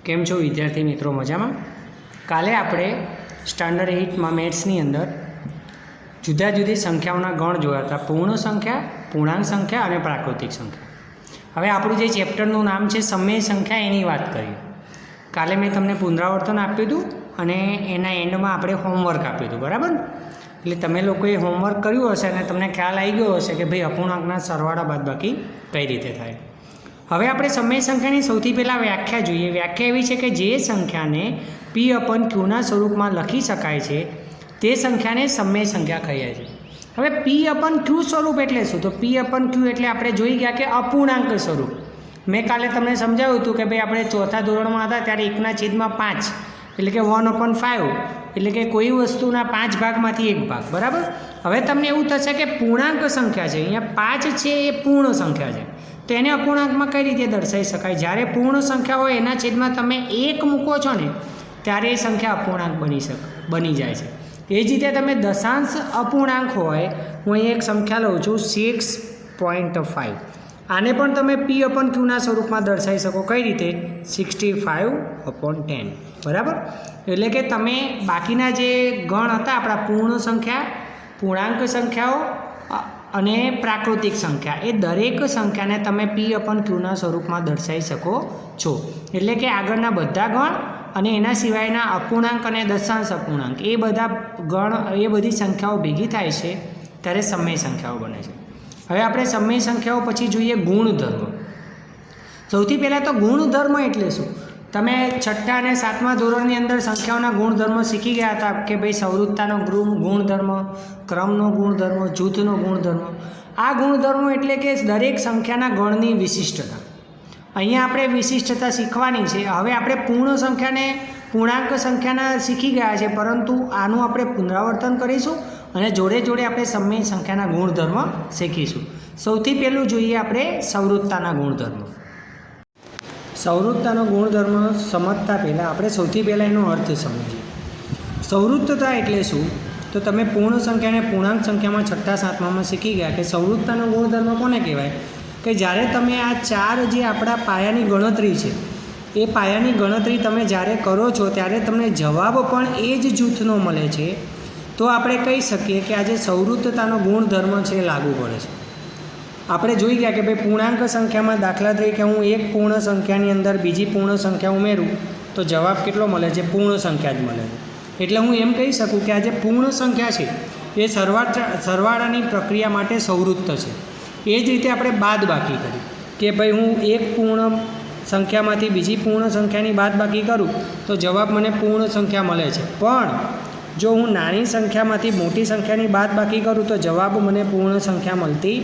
કેમ છો વિદ્યાર્થી મિત્રો? મજામાં? કાલે આપણે સ્ટાન્ડર્ડ 8માં મેથ્સની અંદર જુદા જુદી સંખ્યાઓના ગણ જોયા હતા. પૂર્ણ સંખ્યા, પૂર્ણાંક સંખ્યા અને પ્રાકૃતિક સંખ્યા. હવે આપણું જે ચેપ્ટરનું નામ છે સમય સંખ્યા, એની વાત કરીએ. કાલે મેં તમને પુનરાવર્તન આપ્યું હતું અને એના એન્ડમાં આપણે હોમવર્ક આપ્યું હતું, બરાબર? એટલે તમે લોકોએ હોમવર્ક કર્યું હશે અને તમને ખ્યાલ આવી ગયો હશે કે ભાઈ અપૂર્ણાંકના સરવાળા બાદબાકી કઈ રીતે થાય. હવે આપણે સમય સંખ્યાની સૌથી પહેલાં વ્યાખ્યા જોઈએ. વ્યાખ્યા એવી છે કે જે સંખ્યાને P/Qના સ્વરૂપમાં લખી શકાય છે તે સંખ્યાને સમય સંખ્યા કહીએ છીએ. હવે P/Q સ્વરૂપ એટલે શું? તો P/Q એટલે આપણે જોઈ ગયા કે અપૂર્ણાંક સ્વરૂપ. મેં કાલે તમને સમજાવ્યું હતું કે ભાઈ આપણે ચોથા ધોરણમાં હતા ત્યારે 1/5 એટલે કે 1/5 એટલે કે કોઈ વસ્તુના 5 ભાગમાંથી એક ભાગ, બરાબર? હવે તમને એવું થશે કે પૂર્ણાંક સંખ્યા છે, અહીંયા 5 છે એ પૂર્ણ સંખ્યા છે, તો એને અપૂર્ણાંકમાં કઈ રીતે દર્શાવી શકાય? જ્યારે પૂર્ણ સંખ્યા હોય એના છેદમાં તમે 1 મૂકો છો ને ત્યારે એ સંખ્યા અપૂર્ણાંક બની જાય છે. એ જ રીતે તમે દશાંશ અપૂર્ણાંક હોય, હું અહીં એક સંખ્યા લઉં છું 6.5, આને પણ તમે P/Qના સ્વરૂપમાં દર્શાવી શકો. કઈ રીતે? 65/10, બરાબર? એટલે કે તમે બાકીના જે ગણ હતા આપણા પૂર્ણ સંખ્યા, પૂર્ણાંક સંખ્યાઓ અને પ્રાકૃતિક સંખ્યા, એ દરેક સંખ્યાને તમે P/Qના સ્વરૂપમાં દર્શાવી શકો છો. એટલે કે આગળના બધા ગણ અને એના સિવાયના અપૂર્ણાંક અને દશાંશ અપૂર્ણાંક, એ બધા ગણ, એ બધી સંખ્યાઓ ભેગી થાય છે ત્યારે સમય સંખ્યાઓ બને છે. હવે આપણે સમય સંખ્યાઓ પછી જોઈએ ગુણધર્મ. સૌથી પહેલાં તો ગુણધર્મ એટલે શું? તમે 6ઠ્ઠા અને 7મા ધોરણની અંદર સંખ્યાઓના ગુણધર્મ શીખી ગયા હતા કે ભાઈ સંવૃત્તાનો ગુણધર્મ, ક્રમનો ગુણધર્મ, જૂથનો ગુણધર્મ. આ ગુણધર્મો એટલે કે દરેક સંખ્યાના ગણની વિશિષ્ટતા. અહીંયા આપણે વિશિષ્ટતા શીખવાની છે. હવે આપણે પૂર્ણ સંખ્યાને પૂર્ણાંક સંખ્યાના શીખી ગયા છે, પરંતુ આનું આપણે પુનરાવર્તન કરીશું અને જોડે જોડે આપણે સમય સંખ્યાના ગુણધર્મ શીખીશું. સૌથી પહેલું જોઈએ આપણે સંવૃત્તાના ગુણધર્મ. સંવૃત્તાનો ગુણધર્મ સમજતા પહેલાં આપણે સૌથી પહેલાં એનો અર્થ સમજીએ. સંવૃત્તતા એટલે શું? તો તમે પૂર્ણ સંખ્યાને પૂર્ણાંક સંખ્યામાં 6ઠ્ઠા 7મામાં શીખી ગયા કે સંવૃત્તાનો ગુણધર્મ કોને કહેવાય? કે જ્યારે તમે આ 4 જે આપણા પાયાની ગણતરી છે, એ પાયાની ગણતરી તમે જ્યારે કરો છો ત્યારે તમને જવાબ પણ એ જ જૂથનો મળે છે, તો આપણે કહી શકીએ કે આ જે સંવૃત્તતાનો ગુણધર્મ છે એ લાગુ પડે છે. આપણે જોઈ ગયા કે ભાઈ પૂર્ણાંક સંખ્યામાં દાખલા તરીકે હું એક પૂર્ણ સંખ્યાની અંદર બીજી પૂર્ણ સંખ્યા ઉમેરું તો જવાબ કેટલો મળે છે? પૂર્ણ સંખ્યા જ મળે છે. એટલે હું એમ કહી શકું કે આ જે પૂર્ણ સંખ્યા છે એ સરવાળાની પ્રક્રિયા માટે સંવૃત્ત છે. એ જ રીતે આપણે બાદબાકી કરી કે ભાઈ હું એક પૂર્ણ સંખ્યામાંથી બીજી પૂર્ણ સંખ્યાની બાદબાકી કરું તો જવાબ મને પૂર્ણ સંખ્યા મળે છે. પણ જો હું નાની સંખ્યામાંથી મોટી સંખ્યાની બાદબાકી કરું તો જવાબ મને પૂર્ણ સંખ્યા મળતી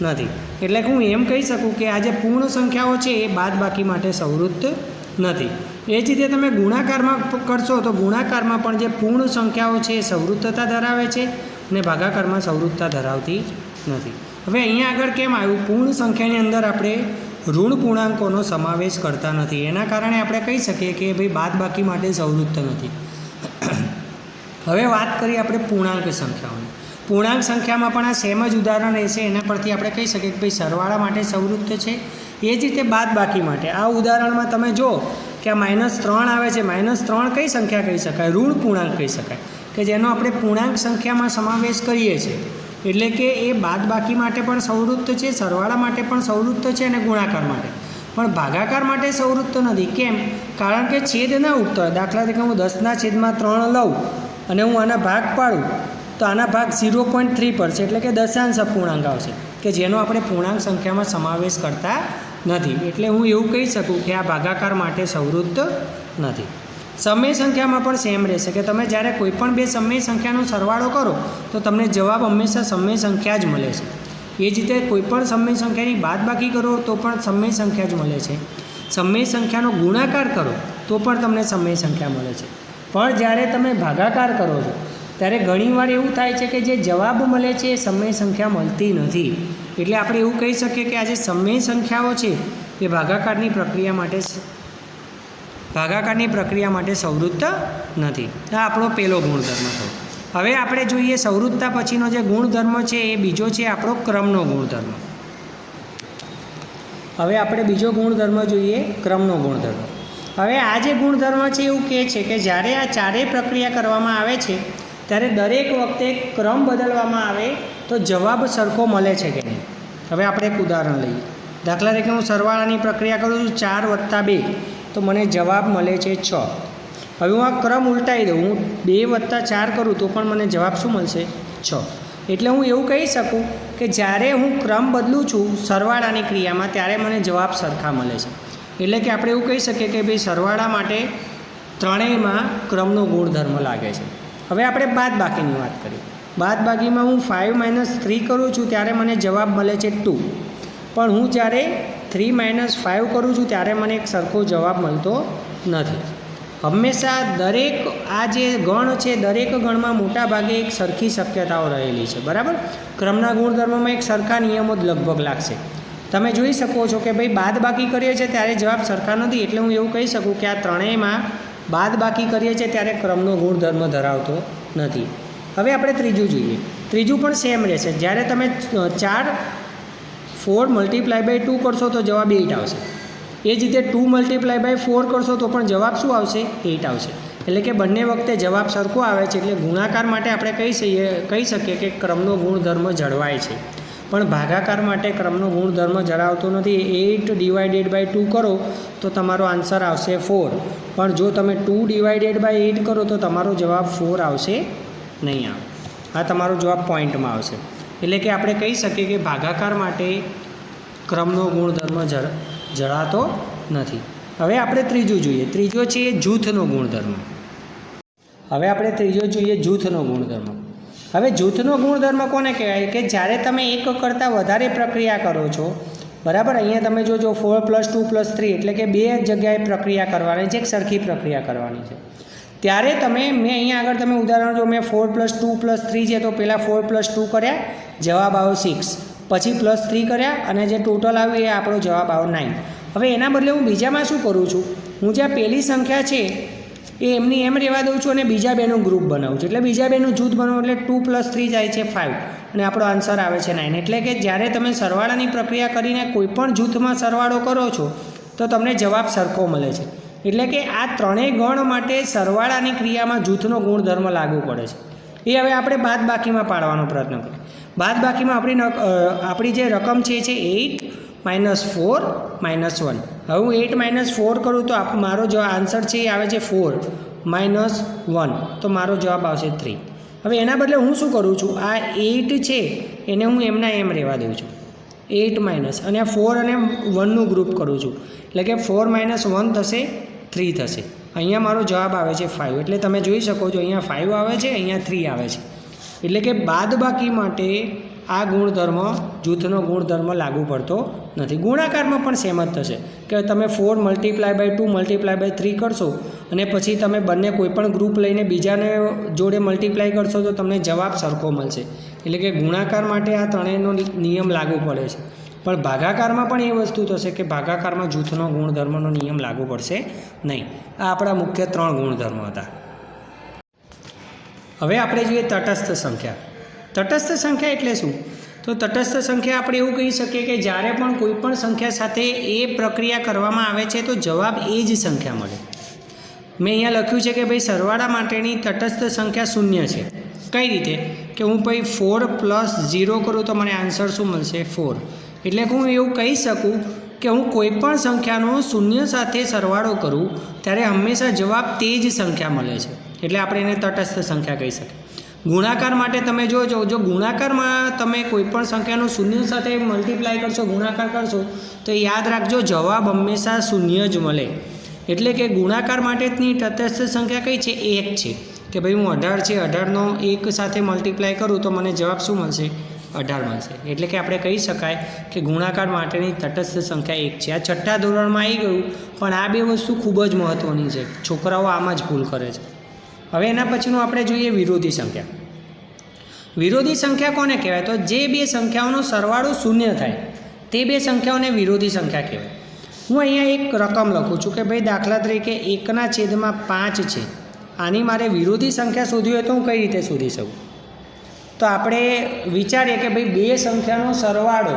નથી. એટલે હું એમ કહી શકું કે આ જે પૂર્ણ સંખ્યાઓ છે એ બાદબાકી માટે સંવૃત્ત નથી. એ જ રીતે તમે ગુણાકારમાં કરશો તો ગુણાકારમાં પણ જે પૂર્ણ સંખ્યાઓ છે એ સંવૃત્તતા ધરાવે છે અને ભાગાકારમાં સંવૃત્તતા ધરાવતી નથી. હવે અહીંયા આગળ કેમ આવ્યું? પૂર્ણ સંખ્યાની અંદર આપણે ઋણ પૂર્ણાંકોનો સમાવેશ કરતા નથી, એના કારણે આપણે કહી શકીએ કે ભાઈ બાદબાકી માટે સંવૃત્ત નથી. હવે વાત કરીએ આપણે પૂર્ણાંક સંખ્યાઓની. પૂર્ણાંક સંખ્યામાં પણ આ સેમ જ ઉદાહરણ રહેશે. એના પરથી આપણે કહી શકીએ કે ભાઈ સરવાળા માટે સંવૃત્ત છે. એ જ રીતે બાદબાકી માટે આ ઉદાહરણમાં તમે જો કે આ -3 આવે છે. -3 કઈ સંખ્યા કહી શકાય? ઋણ પૂર્ણાંક કહી શકાય, કે જેનો આપણે પૂર્ણાંક સંખ્યામાં સમાવેશ કરીએ છીએ. એટલે કે એ બાદબાકી માટે પણ સંવૃત્ત છે, સરવાળા માટે પણ સંવૃત્ત છે અને ગુણાકાર માટે પણ. ભાગાકાર માટે સંવૃત્ત નથી. કેમ? કારણ કે છેદ ના ઉગતો હોય. દાખલા તરીકે હું 10/3 લઉં અને હું આના ભાગ પાડું તો આના ભાગ 0.3 પર છે, એટલે કે દશાંશ અપૂર્ણાંક આવશે, કે જેનો આપણે પૂર્ણાંક સંખ્યામાં સમાવેશ કરતા નથી. એટલે હું એવું કહી શકું કે આ ભાગાકાર માટે સંવૃત્ત નથી. સમય સંખ્યામાં પણ સેમ રહેશે કે તમે જ્યારે કોઈ પણ બે સમય સંખ્યાનો સરવાળો કરો તો તમને જવાબ હંમેશા સમય સંખ્યા જ મળે છે. એ જ રીતે કોઈ પણ સમય સંખ્યાની બાદબાકી કરો તો પણ સમય સંખ્યા જ મળે છે. સમય સંખ્યાનો ગુણાકાર કરો તો પણ તમને સમય સંખ્યા મળે છે. પણ જ્યારે તમે ભાગાકાર કરો છો ત્યારે ઘણીવાર એવું થાય છે કે જે જવાબ મળે છે એ સમય સંખ્યા મળતી નથી. એટલે આપણે એવું કહી શકીએ કે આ જે સમય સંખ્યાઓ છે એ ભાગાકારની પ્રક્રિયા માટે સંવૃત્ત નથી. આ આપણો પહેલો ગુણધર્મ થયો. હવે આપણે જોઈએ સંવૃત્તતા પછીનો જે ગુણધર્મ છે એ બીજો છે આપણો ક્રમનો ગુણધર્મ. હવે આપણે બીજો ગુણધર્મ જોઈએ, ક્રમનો ગુણધર્મ. હવે આ જે ગુણધર્મ છે એવું કહે છે કે જ્યારે આ ચારેય પ્રક્રિયા કરવામાં આવે છે ત્યારે દરેક વખતે ક્રમ બદલવામાં આવે તો જવાબ સરખો મળે છે કે નહીં. હવે આપણે એક ઉદાહરણ લઈએ. દાખલા તરીકે હું સરવાળાની પ્રક્રિયા કરું છું 4 + 2 તો મને જવાબ મળે છે 6. હવે હું આ ક્રમ ઉલટાવી દઉં, હું 2 + 4 કરું તો પણ મને જવાબ શું મળશે? 6. એટલે હું એવું કહી શકું કે જ્યારે હું ક્રમ બદલું છું સરવાળાની ક્રિયામાં ત્યારે મને જવાબ સરખા મળે છે. એટલે કે આપણે એવું કહી શકીએ કે ભાઈ સરવાળા માટે ત્રણેયમાં ક્રમનો ગુણધર્મ લાગે છે. હવે આપણે બાદબાકીની વાત કરીએ. બાદબાકીમાં હું 5 - 3 કરું છું ત્યારે મને જવાબ મળે છે 2. પણ હું જ્યારે 3 - 5 કરું છું ત્યારે મને એક સરખો જવાબ મળતો નથી. હંમેશા દરેક આ જે ગણ છે દરેક ગણમાં મોટા ભાગે એક સરખી શક્યતાઓ રહેલી છે, બરાબર. ક્રમના ગુણધર્મમાં એક સરખા નિયમો જ લગભગ લાગશે. તમે જોઈ શકો છો કે ભાઈ બાદબાકી કરીએ છીએ ત્યારે જવાબ સરખા નથી. એટલે હું એવું કહી શકું કે આ ત્રણેયમાં બાદબાકી કરીએ છીએ ત્યારે ક્રમનો ગુણધર્મ ધરાવતો નથી. હવે આપણે ત્રીજું જોઈએ. ત્રીજું પણ સેમ રહેશે. જ્યારે તમે 4 4 × 2 કરશો તો જવાબ 8 આવશે. એ જ રીતે 2 × 4 કરશો તો પણ જવાબ શું આવશે? 8 આવશે. એટલે કે બંને વખતે જવાબ સરખો આવે છે. એટલે ગુણાકાર માટે આપણે કહી શકીએ કે ક્રમનો ગુણધર્મ જળવાય છે. પણ ભાગાકાર માટે ક્રમનો ગુણધર્મ જળવાતો નથી. 8 / 2 કરો તો તમારો આન્સર આવશે 4. પણ જો તમે 2 / 8 કરો તો તમારો જવાબ 4 આવશે નહીં આવે. આ તમારો જવાબ પોઈન્ટમાં આવશે. એટલે કે આપણે કહી શકીએ કે ભાગાકાર માટે ક્રમનો ગુણધર્મ જળાતો નથી. હવે આપણે ત્રીજું જોઈએ. ત્રીજો છે જૂથનો ગુણધર્મ. હવે આપણે ત્રીજો જોઈએ જૂથનો ગુણધર્મ. હવે જૂથનો ગુણધર્મ કોને કહેવાય? કે જ્યારે તમે એક કરતાં વધારે પ્રક્રિયા કરો છો, બરાબર. અહીંયા તમે જોજો 4 + 2 + 3 એટલે કે 2 જગ્યાએ પ્રક્રિયા કરવાની છે, એક સરખી પ્રક્રિયા કરવાની છે. ત્યારે તમે અહીંયા આગળ તમે ઉદાહરણ જો મેં 4 + 2 + 3 છે તો પહેલાં 4 + 2 કર્યા, જવાબ આવ્યો 6. પછી +3 કર્યા અને જે ટોટલ આવ્યું એ આપણો જવાબ આવ્યો 9. હવે એના બદલે હું બીજામાં શું કરું છું? હું જ્યાં પહેલી સંખ્યા છે એ એમની એમ રહેવા દઉં છું અને બીજા બેનું ગ્રુપ બનાવું છું. એટલે બીજા બેનું જૂથ બનાવું એટલે 2 + 3 જાય છે 5 અને આપણો આન્સર આવે છે 9. એટલે કે જ્યારે તમે સરવાળાની પ્રક્રિયા કરીને કોઈપણ જૂથમાં સરવાળો કરો છો તો તમને જવાબ સરખો મળે છે. એટલે કે આ ત્રણેય ગણ માટે સરવાળાની ક્રિયામાં જૂથનો ગુણધર્મ લાગુ પડે છે. એ હવે આપણે બાદબાકીમાં પાડવાનો પ્રયત્ન કરીએ. બાદબાકીમાં આપણી જે રકમ છે 8 - 4 - 1. હવે હું 8 - 4 કરું તો મારો જો આન્સર છે એ આવે છે 4 - 1 તો મારો જવાબ આવશે 3. હવે એના બદલે હું શું કરું છું? આ 8 છે એને હું એમના એમ રહેવા દઉં છું, 8 - અને 4 અને 1નું ગ્રુપ કરું છું. એટલે કે 4 - 1 થશે 3 થશે. અહીંયા મારો જવાબ આવે છે 5. એટલે તમે જોઈ શકો છો અહીંયા 5 આવે છે, અહીંયા 3 આવે છે. એટલે કે બાદબાકી માટે આ ગુણધર્મ જૂથનો ગુણધર્મ લાગુ પડતો નથી. ગુણાકારમાં પણ સેમ જ થશે કે તમે 4 × 2 × 3 કરશો અને પછી તમે બંને કોઈપણ ગ્રુપ લઈને બીજાને જોડે મલ્ટીપ્લાય કરશો તો તમને જવાબ સરખો મળશે. એટલે કે ગુણાકાર માટે આ ત્રણેયનો નિયમ લાગુ પડે છે. પણ ભાગાકારમાં પણ એ વસ્તુ થશે કે ભાગાકારમાં જૂથનો ગુણધર્મનો નિયમ લાગુ પડશે નહીં. આ આપણા મુખ્ય 3 ગુણધર્મો હતા. હવે આપણે જોઈએ તટસ્થ સંખ્યા. તટસ્થ સંખ્યા એટલે શું? તો તટસ્થ સંખ્યા આપણે એવું કહી શકીએ કે જ્યારે પણ કોઈ પણ સંખ્યા સાથે એ પ્રક્રિયા કરવામાં આવે છે તો જવાબ એ જ સંખ્યા મળે. મેં અહીંયા લખ્યું છે કે ભાઈ સરવાળા માટેની તટસ્થ સંખ્યા 0 છે. કઈ રીતે? કે હું ભાઈ 4 + 0 કરું તો મને આન્સર શું મળશે? 4. એટલે કે હું એવું કહી શકું કે હું કોઈપણ સંખ્યાનો 0 સાથે સરવાળો કરું ત્યારે હંમેશા જવાબ તે જ સંખ્યા મળે છે. એટલે આપણે એને તટસ્થ સંખ્યા કહી શકીએ. ગુણાકાર માટે તમે જોજો, જો ગુણાકારમાં તમે કોઈપણ સંખ્યાનો 0 સાથે મલ્ટીપ્લાય કરશો, ગુણાકાર કરશો તો યાદ રાખજો જવાબ હંમેશા 0 જ મળે. એટલે કે ગુણાકાર માટેની તટસ્થ સંખ્યા કઈ છે? 1 છે. કે ભાઈ હું 18 છે, 18નો 1 સાથે મલ્ટીપ્લાય કરું તો મને જવાબ શું મળશે? 18 મળશે. એટલે કે આપણે કહી શકાય કે ગુણાકાર માટેની તટસ્થ સંખ્યા 1 છે. આ 6ઠ્ઠા ધોરણમાં આવી ગયું, પણ આ બે વસ્તુ ખૂબ જ મહત્ત્વની છે. છોકરાઓ આમાં જ ભૂલ કરે છે. હવે એના પછીનું આપણે જોઈએ વિરોધી સંખ્યા. વિરોધી સંખ્યા કોને કહેવાય? તો જે બે સંખ્યાઓનો સરવાળો 0 થાય તે બે સંખ્યાઓને વિરોધી સંખ્યા કહેવાય. હું અહીંયા એક રકમ લખું છું કે ભાઈ દાખલા તરીકે 1/5 છે. આની મારે વિરોધી સંખ્યા શોધવી હોય તો હું કઈ રીતે શોધી શકું? તો આપણે વિચારીએ કે ભાઈ બે સંખ્યાનો સરવાળો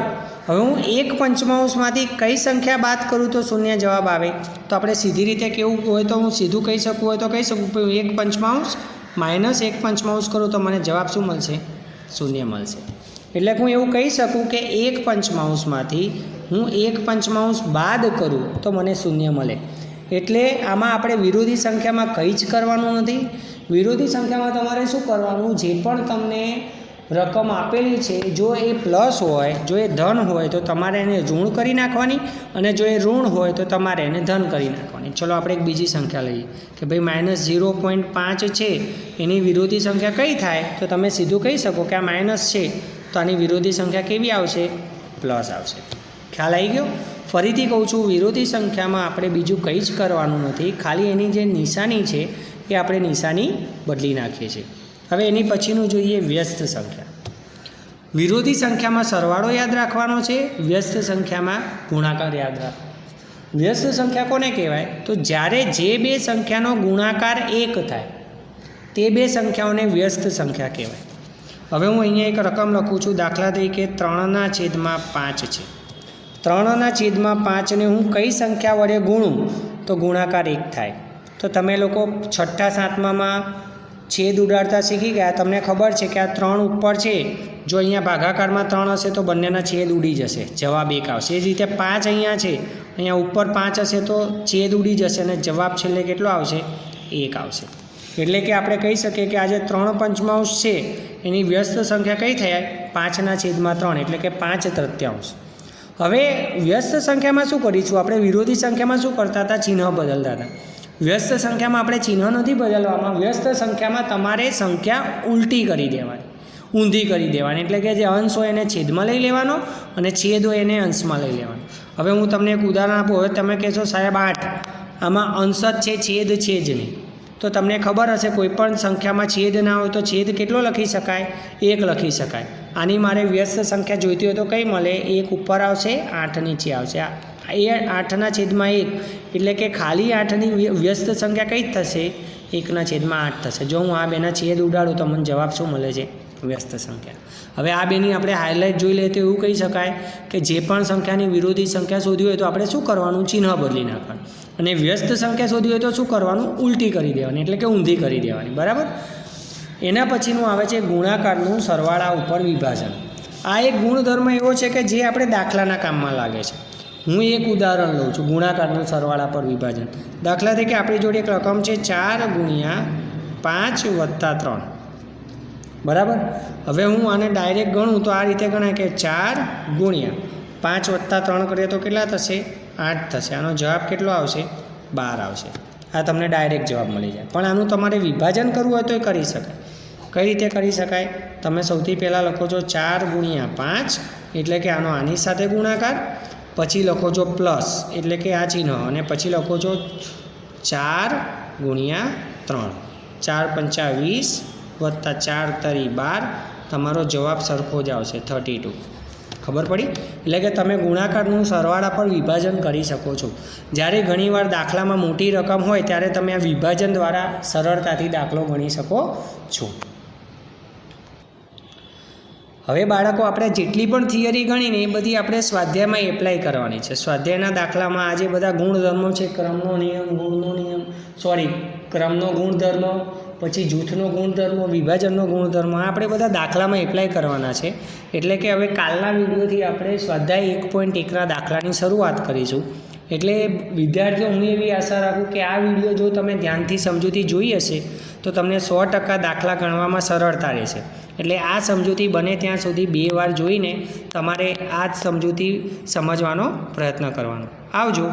હવે હું 1/5માંથી કઈ સંખ્યા બાદ કરું તો શૂન્ય જવાબ આવે? તો આપણે સીધી રીતે કેવું હોય તો હું સીધું કહી શકું હોય તો કહી શકું કે 1/5 માઇનસ 1/5 કરું તો મને જવાબ શું મળશે? શૂન્ય મળશે. એટલે હું એવું કહી શકું કે 1/5માંથી હું 1/5 બાદ કરું તો મને શૂન્ય મળે. એટલે આમાં આપણે વિરોધી સંખ્યામાં કંઈ જ કરવાનું નથી. વિરોધી સંખ્યામાં તમારે શું કરવાનું? જે પણ તમને રકમ આપેલી છે, જો એ પ્લસ હોય, જો એ ધન હોય તો તમારે એને ઋણ કરી નાખવાની, અને જો એ ઋણ હોય તો તમારે એને ધન કરી નાખવાની. ચલો આપણે એક બીજી સંખ્યા લઈએ કે ભાઈ -0.5 છે, એની વિરોધી સંખ્યા કઈ થાય? તો તમે સીધું કહી શકો કે આ માઇનસ છે તો આની વિરોધી સંખ્યા કેવી આવશે? પ્લસ આવશે. ખ્યાલ આવી ગયો? ફરીથી કહું છું, વિરોધી સંખ્યામાં આપણે બીજું કંઈ જ કરવાનું નથી, ખાલી એની જે નિશાની છે એ આપણે નિશાની બદલી નાખીએ છીએ. હવે એની પછીનું જોઈએ વ્યસ્ત સંખ્યા. વિરોધી સંખ્યામાં સરવાળો યાદ રાખવાનો છે, વ્યસ્ત સંખ્યામાં ગુણાકાર યાદ રાખવાનો. વ્યસ્ત સંખ્યા કોને કહેવાય? તો જ્યારે જે બે સંખ્યાનો ગુણાકાર 1 થાય તે બે સંખ્યાઓને વ્યસ્ત સંખ્યા કહેવાય. હવે હું અહીંયા એક રકમ લખું છું, દાખલા તરીકે 3/5 છે. 3/5 ને હું કઈ સંખ્યા વડે ગુણું તો ગુણાકાર 1 થાય? તો તમે લોકો 6ઠ્ઠા 7મામાં છેદ ઉડાડતા શીખી ગયા. તમને ખબર છે કે આ 3 ઉપર છે, જો અહીંયા ભાગાકારમાં 3 હશે તો બંનેના છેદ ઉડી જશે, જવાબ 1 આવશે. એ જ રીતે 5 અહીંયા છે, અહીંયા ઉપર 5 હશે તો છેદ ઉડી જશે અને જવાબ છેલ્લે કેટલો આવશે? 1 આવશે. એટલે કે આપણે કહી શકીએ કે આ જે 3/5 છે એની વ્યસ્ત સંખ્યા કઈ થાય? 5/3 એટલે કે 5/3. હવે વ્યસ્ત સંખ્યામાં શું કરીશું? આપણે વિરોધી સંખ્યામાં શું કરતા હતા? ચિહ્ન બદલતા હતા. વ્યસ્ત સંખ્યામાં આપણે ચિહ્ન નથી બદલવામાં. વ્યસ્ત સંખ્યામાં તમારે સંખ્યા ઉલટી કરી દેવાની, ઊંધી કરી દેવાની. એટલે કે જે અંશ હોય એને છેદમાં લઈ લેવાનો અને છેદ હોય એને અંશમાં લઈ લેવાનો. હવે હું તમને એક ઉદાહરણ આપું. હવે તમે કહેશો સાહેબ 8, આમાં અંશ જ છે, છેદ છે જ નહીં. તો તમને ખબર હશે કોઈ પણ સંખ્યામાં છેદ ના હોય તો છેદ કેટલો લખી શકાય? 1 લખી શકાય. આની મારે વ્યસ્ત સંખ્યા જોઈતી હોય તો કઈ મળે? 1 ઉપર આવશે, 8 નીચે આવશે. એ 8/1 એટલે કે ખાલી 8ની વ્યસ્ત સંખ્યા કઈ થશે? 1/8 થશે. જો હું આ બેના છેદ ઉડાડું તો મને જવાબ શું મળે છે? વ્યસ્ત સંખ્યા. હવે આ બેની આપણે હાઇલાઇટ જોઈ લઈએ તો એવું કહી શકાય કે જે પણ સંખ્યાની વિરોધી સંખ્યા શોધવી હોય તો આપણે શું કરવાનું? ચિહ્ન બદલી નાખવાનું. અને વ્યસ્ત સંખ્યા શોધવી હોય તો શું કરવાનું? ઉલટી કરી દેવાની, એટલે કે ઊંધી કરી દેવાની. બરાબર? એના પછીનું આવે છે ગુણાકારનું સરવાળા ઉપર વિભાજન. આ એક ગુણધર્મ એવો છે કે જે આપણે દાખલાના કામમાં લાગે છે. હું એક ઉદાહરણ લઉં છું, ગુણાકારનું સરવાળા પર વિભાજન. દાખલા તરીકે આપણી જોડે એક રકમ છે 4 × 5 + 3. બરાબર? હવે હું આને ડાયરેક્ટ ગણું તો આ રીતે ગણાય કે 4 × 5 + 3 કરીએ તો કેટલા થશે? 8 થશે. આનો જવાબ કેટલો આવશે? 12 આવશે. આ તમને ડાયરેક્ટ જવાબ મળી જાય. પણ આનું તમારે વિભાજન કરવું હોય તો એ કરી શકાય. કઈ રીતે કરી શકાય? તમે સૌથી પહેલાં લખો છો 4 × 5 એટલે કે આનો આની સાથે ગુણાકાર, પછી લખો છો પ્લસ એટલે કે આ ચિહ્ન, અને પછી લખો છો 4 × 3. 4 × 5 = 20 + 4 × 3 = 12. તમારો જવાબ સરખો જ આવશે, 32. ખબર પડી? એટલે કે તમે ગુણાકારનું સરવાળા પર વિભાજન કરી શકો છો. જ્યારે ઘણીવાર દાખલામાં મોટી રકમ હોય ત્યારે તમે આ વિભાજન દ્વારા સરળતાથી દાખલો ગણી શકો છો. હવે બાળકો, આપણે જેટલી પણ થિયરી ગણીને એ બધી આપણે સ્વાધ્યાયમાં એપ્લાય કરવાની છે. સ્વાધ્યાયના દાખલામાં આજે બધા ગુણધર્મો છે, ક્રમનો નિયમ, ગુણનો નિયમ, ક્રમનો ગુણધર્મ, પછી જૂથનો ગુણધર્મ, વિભાજનનો ગુણધર્મ, આપણે બધા દાખલામાં એપ્લાય કરવાના છે. એટલે કે હવે કાલના વિડીયોથી આપણે સ્વાધ્યાય 1.1ના દાખલાની શરૂઆત કરીશું. એટલે વિદ્યાર્થીઓ, હું એવી આશા રાખું કે આ વિડીયો જો તમે ધ્યાનથી સમજૂતી જોઈ હશે તો તમને 100% દાખલા ગણવામાં સરળતા રહેશે. એટલે આ સમજૂતી બને ત્યાં સુધી 2 વાર જોઈને તમારે આ જ સમજૂતી સમજવાનો પ્રયત્ન કરવાનો. આવજો.